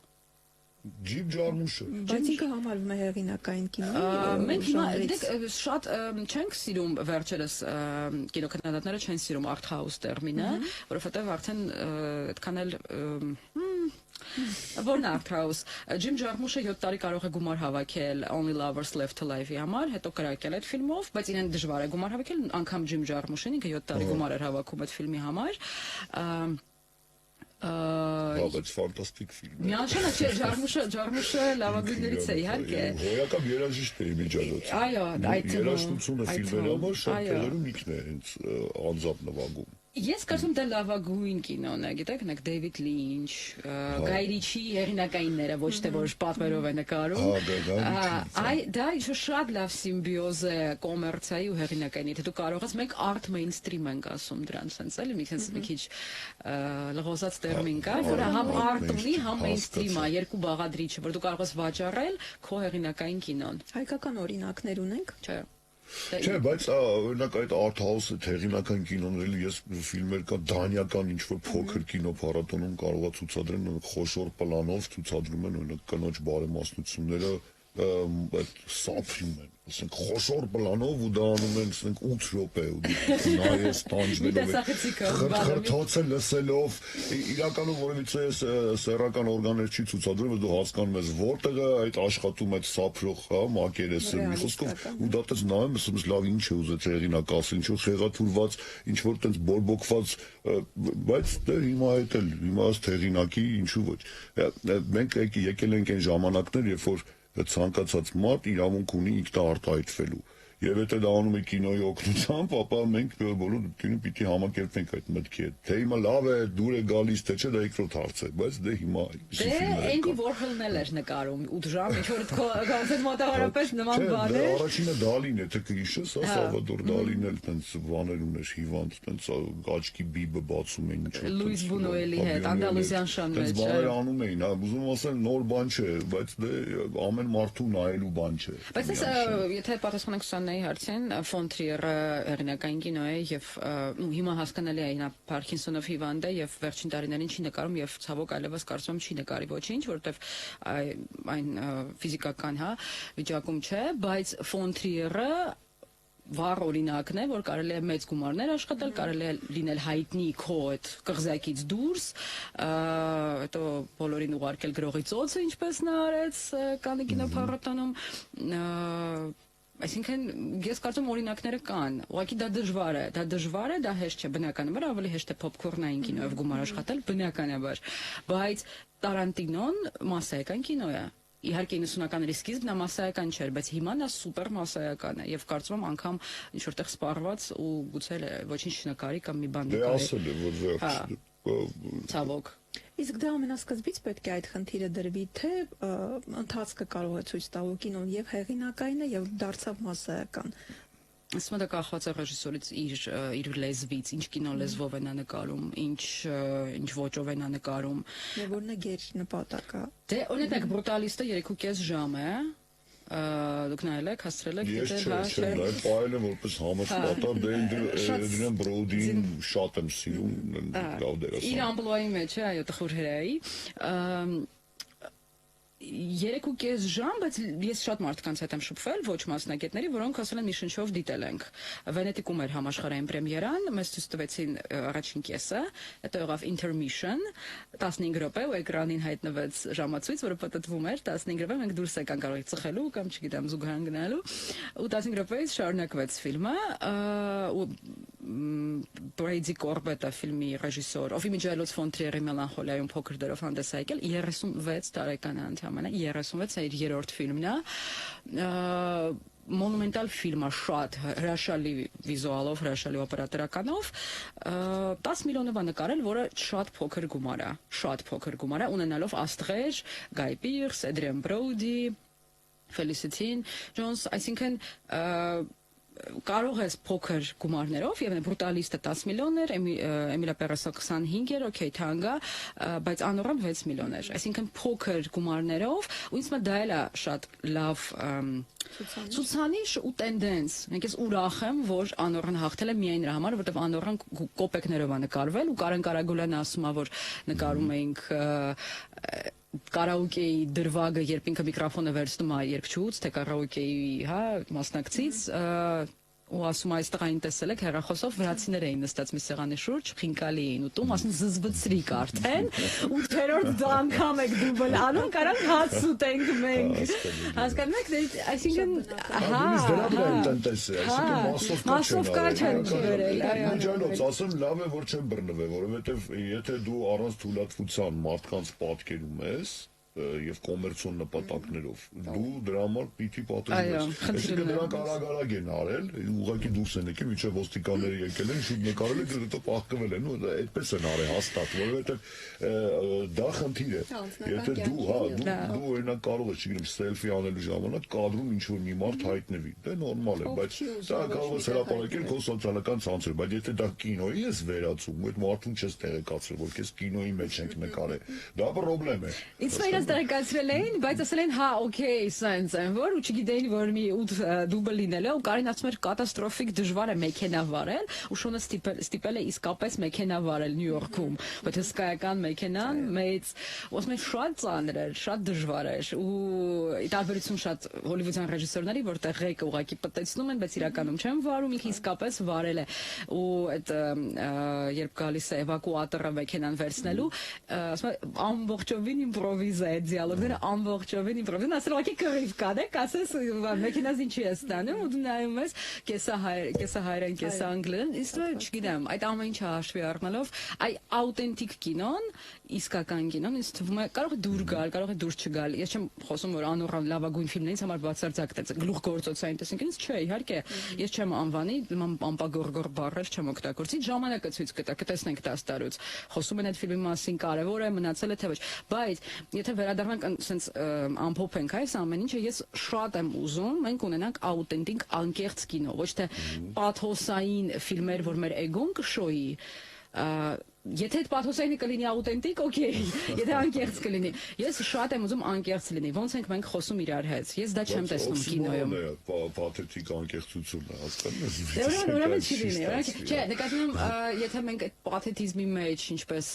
Ջիմ Ջարմուշը։ Բայց ինքը համարվում է հեղինակային կինո։ Մենք հիմա շատ չենք սիրում վերջերս կինոքննադատները չեն սիրում art house տերմինը, որովհետև արդեն այդքան էլ Որն art house։ Ջիմ Ջարմուշը 7 տարի կարող է գումար հավաքել Only Lovers Left Alive-ի համար, հետո կրակել այդ ֆիլմով, բայց իրեն դժվար է գումար հավաքել, անգամ Ջիմ Ջարմուշին ինքը 7 տարի գումար էր հավաքում այդ ֆիլմի համար։ Բայց ֆանտաստիկ ֆիլմ է։ Միանշանակ չէ, Ջարմուշը լավագույններից է, իհարկե։ Հոյակապ երաժիշտ է միջազգային։ Այո, այդ երաժշտությունը ֆիլմերի համար շատ տեղերում ինքն է հենց անձամբ նվագում։ Ես կարծում դա լավագույն կինոն է, գիտեք, նայեք Դեյվիդ Լինչ, Գայ Ռիչի հեղինակայինները, ոչ թե որ պատվերով է նկարում։ Դա ինչ-որ շատ լավ սիմբիոզ է կոմերցիայի ու հեղինակայինի։ Դու կարող ես մենք art mainstream ենք ասում դրան, sense էլի, մի քիչ լղոզած տերմին կա, որը համ art ունի, համ mainstream է, երկու բաղադրիչը, որ դու կարող ես վաճառել քո հեղինակային կինոն։ Հայկական օրինակներ ունենք։ Չէ։ Չէ, բայց օրինակ այդ art house-ը հեղինակային կինոն ես ֆիլմեր կա դանիական ինչ-որ փոքր կինո փառատոնում կարող է ցուցադրեն խոշոր պլանով ցուցադրում են օրինակ կնոջ բարեմասնությունները այդ սափրում են, ասենք խոշոր պլանով ու դա անում են, ասենք 8 րոպե ու նայես տանջվելով խրթոցը լսելով իրականում որևիցե սեռական օրգաններ չի ցուցադրում, դու հասկանում ես որտեղ է այդ աշխատում այդ սափրող մակերեսը, մի խոսքով ու դա տես նայում ես ասում լավ ինչ է ուզեց հեղինակ ասել, ինչ որ խեղաթուրված, ինչ որ տենց բորբոքված, բայց դե հիմա այդ էլ հիմա ըստ հեղինակի ինչու ոչ։ Մենք եկել ենք այն ժամանակներ, երբ որ ցանկացած մարդ իրավունք ունի ինքնաարտահայտվելու եւ եթե դա անում է կինոյի օգնությամբ, ապա մենք բոլոր դեպքերում պիտի համակերպենք այդ մտքի հետ։ Թե հիմա լավ է, դուր է գալիս, թե չէ, դա երկրորդ հարց է, բայց դե հիմա Էնդի Վորհոլն էլ էր նկարում 8 ժամ, ինչ որ գանձեր մոտավորապես նման բան էր։ Առաջինը Դալին է, թե կհիշես, Սալվադոր Դալին էլ տենց բաներ ուներ, հիվանդ, տենց աչքի բիբը բացում էին ինչ որ։ Լուիս Բունուելի հետ, Անդալուզիան շան մեջ։ Տենց բաներ անում էին, ուզում ասել նոր բան չէ, բայց դե ամեն մարդու նայելու բան չէ։ Բայց եթե պատասխանենք Սաննայի հարցին, Ֆոն Թրիերը հեղինակային կինո է եւ հիմա հասկանալի է նա Փարքինսոնով հիվանդ է եւ վերջին տարիներին չի նկարում եւ ցավոք այլևս կարծում չի նկարի ոչինչ, որովհետեւ այն ֆիզիկական վիճակում չէ, բայց Ֆոն Թրիերը վառ օրինակն է, որ կարելի է մեծ գումարներ աշխատել, կարելի է լինել հայտնի քո այդ կղզյակից դուրս, հետո բոլորին ուղարկել գրողի ծոցը, ինչպես նա արեց Կաննի կինոփառատոնում, այսինքն ես կարծում օրինակները կան, ուղղակի դա դժվար է, դա հեշտ չէ, բնականաբար ավելի հեշտ է փոփքորնային կինոյով գումար աշխատել, բնականաբար, բայց Տարանտինոն մասսայական կինո է։ Իհարկե 90-ականների սկիզբն նա մասսայական չէր, բայց հիմա նա սուպեր մասսայական է եւ կարծում եմ անգամ ինչ որտեղ սպառված ու գուցե ոչինչ չնկարի կամ մի բան նկարի։ Դե ասել է որ վերջ ցավոք։ Իսկ դա ամենասկզբից պետք է այդ խնդիրը դրվի, թե ընթացքը կարող է ցույց տալ կինոն եւ հեղինակայինը եւ դարձավ մասսայական։ Ասում դա կախված է ռեժիսորից իր լեզվից, ինչ կինո լեզվով է նա նկարում, ինչ ոճով է նա նկարում։ Եվ որն է գեր նպատակը։ Դե օրինակ բրուտալիստը 3.5 ժամ է։ Դուք նայել եք, հասցրել եք դիտել, չէ, դա պայել եմ որպես համապատասխան, դե դրան Բրոդին շատ եմ սիրում, լավ դերասան։ Իր ամպլուայի մեջ է, այո, տխուր հրեայի։ 3.5 ժամ, բայց ես շատ մարդկանց հետ եմ շփվել, ոչ մասնագետների, որոնք ասել են մի շնչով դիտել ենք։ Վենետիկում էր համաշխարհային պրեմիերան, մեզ ցույց տվեցին առաջին կեսը, հետո եղավ intermission, 15 րոպե ու էկրանին հայտնվեց ժամացույց, որը պատտվում էր 15 րոպե, մենք դուրս եկանք կարող ծխելու կամ չգիտեմ զուգահան գնալու, ու 15 րոպեից շարունակվեց ֆիլմը, ու Բրեյդի Կորբետը ֆիլմի ռեժիսոր, ով իմիջիայլոց Ֆոն Թրիերի Մելանխոլիայում փոքր դերով հանդես է եկել, 36 տարեկան է ընդամենը, 36 է իր երրորդ ֆիլմն է, մոնումենտալ ֆիլմ է, շատ հրաշալի վիզուալով, հրաշալի օպերատորականով, 10 միլիոնով է նկարել, որը շատ փոքր գումար է, ունենալով աստղեր, Գայ Պիրս, Էդրիան Բրոդի, Ֆելիսիթին Ջոնս, այսինքն կարող ես փոքր գումարներով եւ բրուտալիստը 10 միլիոն էր, Էմիլիա Պերեսը 25 էր, օքեյ թանկա, բայց անորեն 6 միլիոն էր, այսինքն փոքր գումարներով, ու ինձ մոտ դա էլ է շատ լավ ցուցանիշ ու տենդենս։ Մենք ես ուրախ եմ, որ անորեն հաղթել է միայն նրա համար, որովհետեւ անորեն կոպեկներով է նկարվել ու Կարեն Կարագուլյանը ասում է, որ նկարում էինք կարաոկեի դրվագը, երբ ինքը միկրոֆոնը վերցնում է երգչուց, թե կարաոկեի, մասնակցից, ու ասում այս տղային տեսել եք հեռախոսով վրացիներ էին նստած մի սեղանի շուրջ, խինկալի էին ուտում, ասում զզվցրիկ արդեն, 8-րդ անգամ եք դուբլ անում, կարանք հաց ուտենք մենք։ Հասկանում եք, այսինքն, մասովկա չեն վերել։ Միջանոց, ասեմ լավ է, որ չեն բռնվել, որովհետև եթե դու առանց թույլատվության մարդկանց պատկերում ես, եւ կոմերցիոն նպատակներով դու դրա համար պիտի պատժես Այո, այսինքն նրանք արագ են արել ուղղակի դուրս են եկել մինչեւ ոստիկանները եկել են շուտ նկարել են հետո պահկվել են ու այդպես են արել հաստատ որովհետեւ դա խնդիր է եթե դու օրինակ կարող ես չգիտեմ սելֆի անելու ժամանակ կադրում ինչ որ մի մարդ հայտնվի դա նորմալ է բայց դա կարող ես հրապարակել քո սոցիալական ցանցերում բայց եթե դա կինոյի ես վերածում այդ մարդուն չես տեղեկացրել որ քեզ կինոյի մեջ ենք նկարել դա խնդրեմ է Ինձ մերած տեղեկացրել էին, բայց ասել են հա, օքեյ, սենց են, որ ու չգիտեին, որ մի 8 դուբլ լինել է, ու Կարին ասում էր կատաստրոֆիկ դժվար է մեքենա վարել, ու Շոնը ստիպել է իսկապես մեքենա վարել Նյու Յորքում, բայց հսկայական մեքենան մեծ, ու ասում են շատ ծանր էր, շատ դժվար էր, ու ի տարբերություն շատ հոլիվուդյան ռեժիսորների, որտեղ ղեկը ուղղակի պտտեցնում են, բայց իրականում չեն վարում, ինքը իսկապես վարել է, ու այդ երբ գալիս է էվակուատորը մեքենան վերցնելու, ասում է ամբողջովին իմպրովիզա է դիալոգները ամբողջովին իմպրովիզա ասել ոքի կռիվ կան է ասես մեքենաս ինչի է ստանում ու դու նայում ես կեսա հայերեն կեսա անգլերեն իսկ չգիտեմ այդ ամեն ինչը հաշվի առնելով այ աուտենտիկ կինոն իսկական կինոն ինձ թվում է կարող է դուր գալ կարող է դուր չգալ ես չեմ խոսում որ անորան լավագույն ֆիլմներից համար բացարձակ դա գլուխգործոցային տեսանկյունից չէ իհարկե ես չեմ անվանի ամպագորգոր բառեր չեմ օգտագործի ժամանակը ցույց կտա կտեսնենք 10 տարուց խոսում են այդ ֆիլմի մասին կարևոր է մնացել է թե ոչ բայց եթե վերադառնանք sense ամփոփենք այս ամեն ինչը ես շատ եմ ուզում մենք ունենանք աուտենտիկ անկեղծ կինո ոչ թե պաթոսային ֆիլմեր որ մեր էգոն կշոյի Եթե այդ պաթոսայինը կլինի աուտենտիկ, օքեյ, եթե անկեղծ կլինի։ Ես շատ եմ ուզում անկեղծ լինի։ Ոնց ենք մենք խոսում իրար հետ։ Ես դա չեմ տեսնում կինոյում։ Պաթետիկ անկեղծությունը, հասկանու՞մ ես։ Ուրեմն չի լինի։ Չէ, նկատում եմ, եթե մենք այդ պաթետիզմի մեջ, ինչպես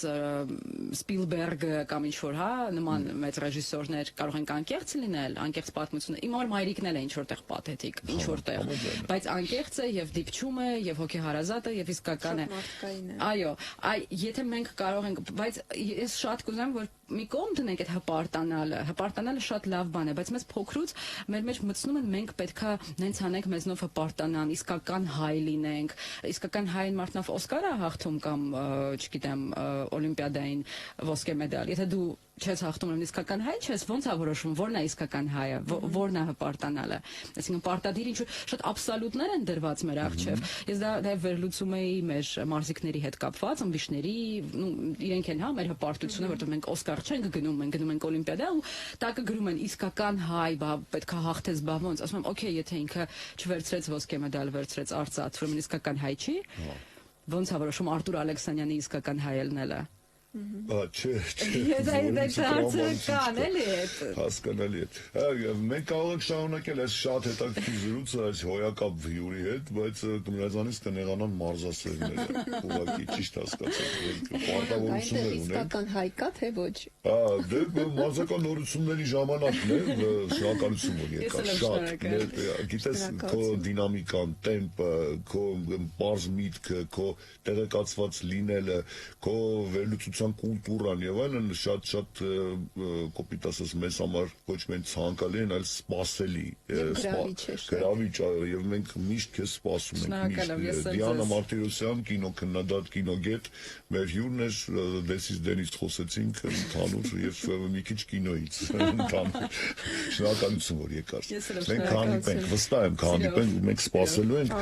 Սպիլբերգը կամ ինչ որ, հա, նման մեծ ռեժիսորներ կարող են անկեղծ լինել, անկեղծ պատմությունը։ Իմ համար մայրիկն էլ է ինչ որտեղ պաթետիկ, ինչ որտեղ։ Բայց անկեղծ է եւ դիպչում է եւ հոգեհարազատ է եւ իսկական է։ Այո, Եթե մենք կարող ենք, բայց ես շատ կուզեմ, որ մի կողմ դնենք այդ հպարտանալը շատ լավ բան է, բայց մեզ փոքրուց մեր մեջ մտցնում են մենք պետքա նենց անենք մեզնով հպարտանան, իսկական հայ լինենք, իսկական հային մարդնով Օսկար է հաղթում կամ, չգիտեմ, Օլիմպիադային ոսկե մեդալ, եթե դու չես հաղթում եմ իսկական հայ չես, ոնց է որոշում, որն է իսկական հայը, որն է հպարտանալը, այսինքն պարտադիր ինչ շատ աբսոլյուտներ են դրված մեր առջև, ես դա վերլուծում էի մեր մարզիկների հետ կապված, ըմբիշների, իրենք են հա մեր հպարտությունը, որտեղ մենք Օսկար չենք գնում, մենք գնում ենք Օլիմպիադա ու տակը գրում են իսկական հայ, բա պետքա հաղթես, բա ոնց, ասում եմ, օքեյ, եթե ինքը չվերցրեց ոսկե մեդալ, վերցրեց արծաթ, ուրեմն իսկական հայ չի, ոնց է որոշում Արտուր Ալեքսանյանի իսկական հայելն է Չէ, հասկանալի է։ Մենք կարող ենք շարունակել այս շատ հետաքրքիր զրույցը այս հոյակապ հյուրի հետ, բայց կներազանից կնեղանան մարզասերները, ուղղակի ճիշտ հասկացեք, պարտավորություններ ունեն։ Իսկական հայ կա թե ոչ։ Դե մարզական նորությունների ժամանակն է, շնորհակալություն որ եկար, շատ։ Գիտես, քո դինամիկան, տեմպը, քո բարձ միտքը, քո տեղեկացված լինելը, քո վերլուծության կուլտուրան եւ այլն շատ կոպիտ ասած մեզ համար ոչ միայն ցանկալի են, այլ սպասելի, գրավիչ եւ մենք միշտ քեզ սպասում ենք միշտ։ Դիանա Մարտիրոսյան, կինոքննադատ, կինոգետ, մեր հյուրն էր, դեսից դենից խոսեցինք ընդհանուր եւ մի քիչ կինոից ընդհանուր։ Շնորհակալություն որ եկար։ Մենք հանդիպենք, վստահ եմ կհանդիպենք, մենք սպասելու ենք